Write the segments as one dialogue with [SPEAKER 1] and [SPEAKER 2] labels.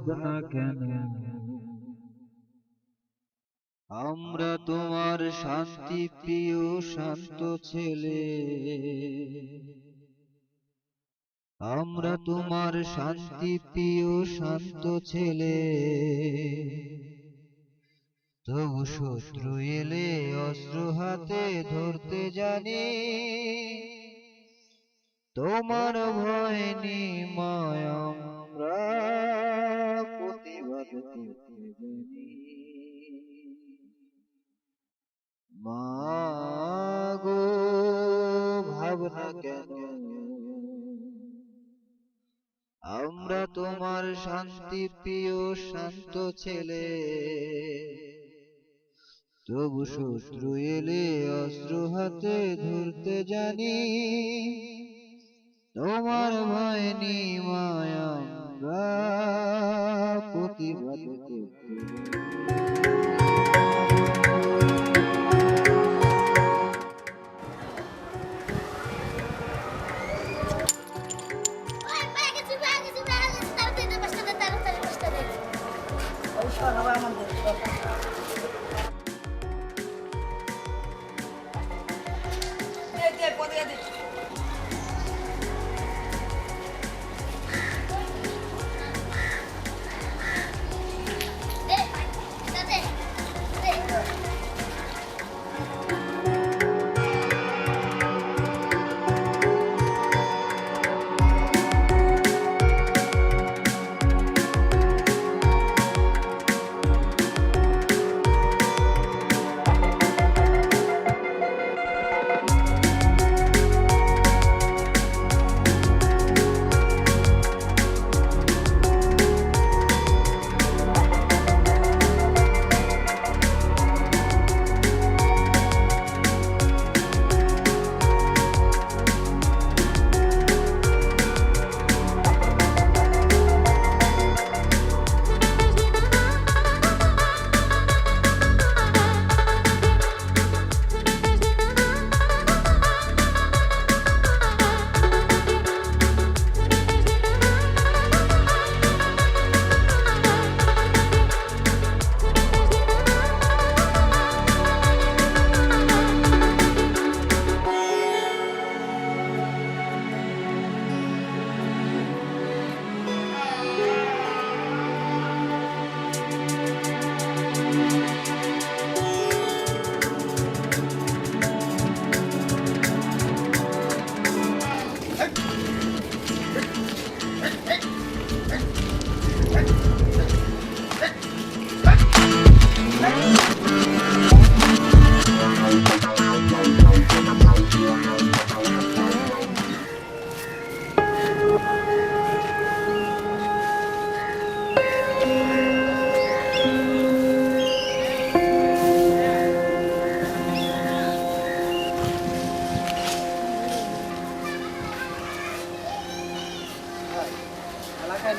[SPEAKER 1] ভাবনা কেন? আমরা তোমার শান্তি প্রিয় শান্ত ছেলে, আমরা তোমার শান্তি প্রিয় শান্ত ছেলে। তবু শত্রু এলে অস্ত্র হাতে ধরতে জানি, তোমার ভয় নিমায় আমরা প্রতিবাদ করতে জানি। মাগো ভাবনা কেন? আমরা তোমার শান্তি প্রিয় শান্ত ছেলে, তবু শত্রু এলে অস্ত্র হাতে ধরতে জানি, তোমার ভয় নিমায় আমরা প্রতিবাদ করতে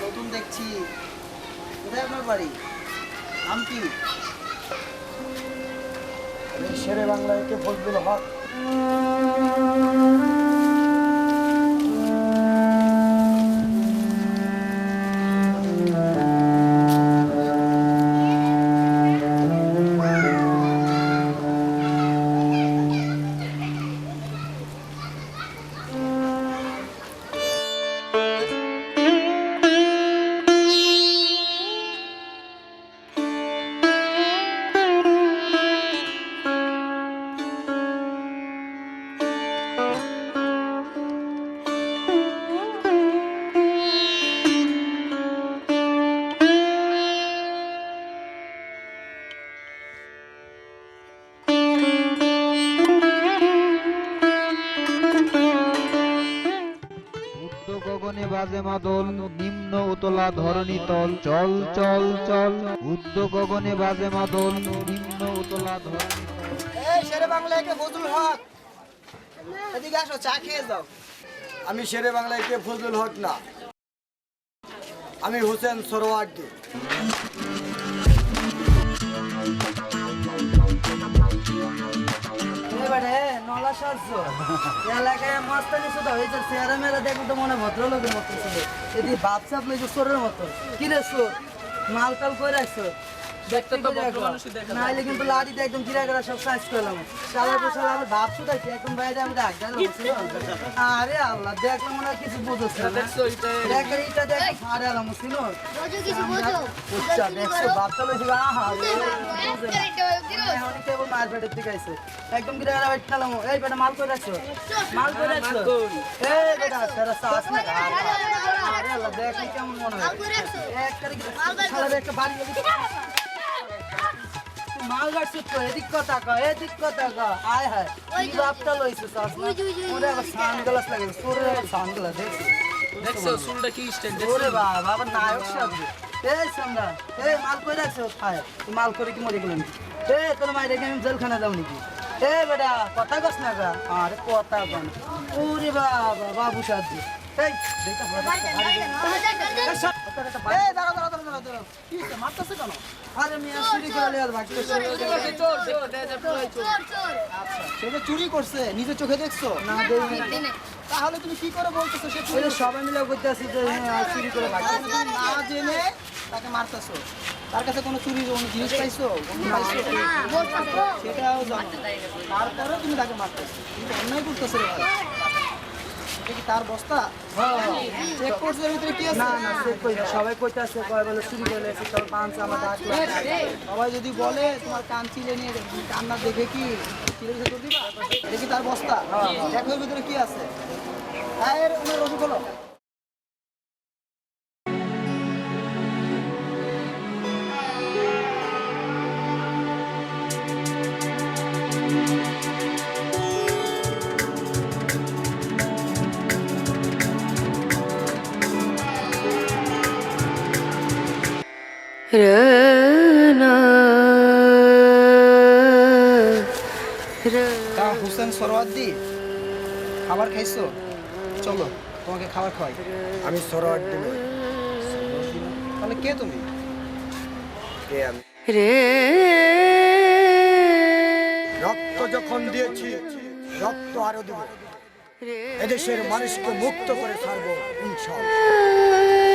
[SPEAKER 2] নতুন দেখছি। কোথায় আপনার বাড়ি? নাম কি?
[SPEAKER 3] শেরে বাংলায় কে ফজলুল হক।
[SPEAKER 1] গগনে বাজে মাদল, নিম্ন উতলা ধরণী তল, চল চল চল। উদ্য গগনে বাজে মাদল, নিম্ন উতলা ধরণী তল।
[SPEAKER 2] এই শেরে বাংলায় কে ফজলুল হক, এদিকে আসো, চা খেয়ে যাও।
[SPEAKER 3] আমি শেরে বাংলায় কে ফজলুল হক না, আমি হোসেন সরওয়ার্দী।
[SPEAKER 2] নলা সাহায্য এলাকায় মাস্তানি শুধু হয়েছে, চেহারা মেরা দেখলে তো মনে ভদ্রলোকের মতো ছিল। এদিকে বাপসাপ লইছে চোরের মতো। কি রে চোর, মাল টাল করে রাখছো
[SPEAKER 4] দেখতে তো ভদ্র মানুষই দেখা যায়।
[SPEAKER 2] নাইলে কিন্তু লাড়িতে একদম গিরা গিরা সব সাইজ করলাম শালা তো শালা আমার ভাব শুধাইছি একদম বাইরে আমি ডাক জানো আরে আল্লাহ দেখলাম মনে হয় কিছু বুঝোস না
[SPEAKER 4] দেখছো এটা
[SPEAKER 2] দেখ এইটা দেখ আরে আল্লাহ মুসিনো
[SPEAKER 5] বোঝো কিছু বোঝো
[SPEAKER 2] উচ্চা দেখছো বাপটা লইছি আহা
[SPEAKER 5] দিরো
[SPEAKER 2] অনেক কেবল মার পেটের দিকে আইছে একদম গিরা গিরা বাইট খেলাম এই বেটা মাল করে রাখছো মাল করে রাখছো এই বেটা তারা সাস না আরে আল্লাহ দেখ কেমন মনে হয় এক করে শালা একটা বাড়ি মাল গাড়ছিস তো এদিক কথা কয় আয় হায় কি বাপটা লইছিস আসলে ওরে আবার সানগ্লাস লাগে তোরে আবার সানগ্লাস
[SPEAKER 4] দেখছো চুলটা কি স্টাইল
[SPEAKER 2] ওরে বাবা আবার নায়ক সাজবে এই সামরা এই মাল কই রাখছো খায় তুই মাল করে কি মরে গেলেন এই তোর মাই রেখে আমি জেলখানা যাও নাকি এই বেটা কথা কস না গা আরে কথা কন ওরে বাবা বাবু সাজবে এই দেখটা এই দাঁড়া কি মারতেছে কেন আরে মিয়া চুরি করে আর ভাগতে সেটা চুরি করছে নিজে চোখে দেখছো না দেখি তাহলে তুমি কি করে বলতেছো সে চুরি সবাই মিলে কইতাছি যে চুরি করে ভাগতে না জেনে তাকে মারতেছো তার কাছে কোনো চুরি কোনো জিনিস পাইছো সেটাও জানো তারপরেও তুমি তাকে মারতেছো তুমি অন্যায় করতেছো রে ভাই কি তার বস্তা চেক করছে এর ভিতরে কি আছে না না চেক কই সবাই কইতাছে কয় বলে চুরি করে এসে সব পাঁচ আমার ডাক সবাই যদি বলে তোমার কান চিলে নিয়ে কান্না দেখে কি চিলে ভিতর দিবা দেখি তার বস্তা দেখো এর ভিতরে কি আছে এর ওনার রসুন হলো তা হোসেন সরওয়ার্দী খাবার খাইছো চলো তোমাকে খাবার খাওয়াই
[SPEAKER 3] আমি সরোয়ার্দী নই।
[SPEAKER 2] তাহলে কে তুমি
[SPEAKER 3] কে আমি? রক্ত যখন দিয়েছি রক্ত আরো দেব। এদেশের মানুষকে মুক্ত করে ছাড়বো ইনশাআল্লাহ।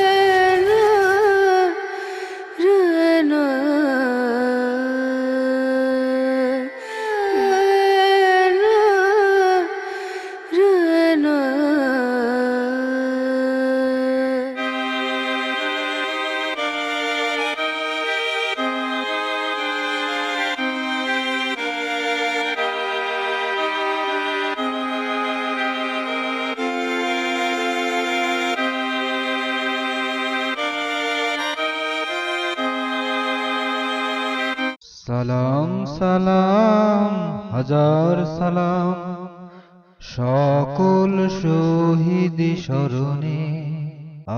[SPEAKER 1] সালাম সালাম হাজার সালাম সকল শহীদ স্মরণে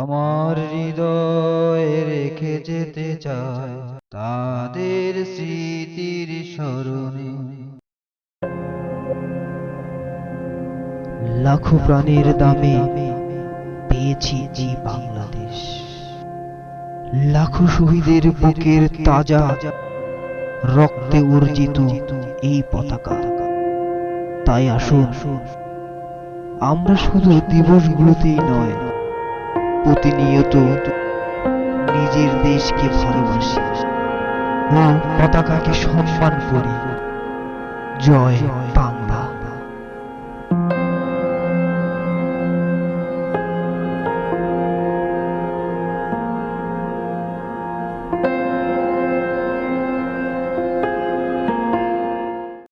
[SPEAKER 1] আমার হৃদয়ে রেখে যেতে চায় তাদের স্মৃতির স্মরণে। লাখো প্রাণের দামে পেয়েছি এই বাংলাদেশ, লাখো শহীদের বুকের তাজা রক্তে অর্জিত এই পতাকা। তাই আসুন আমরা শুধু দিবসগুলোতেই নয়, প্রতিনিয়ত নিজের দেশকে ভালোবাসি ও পতাকাকে সম্মান করি। জয়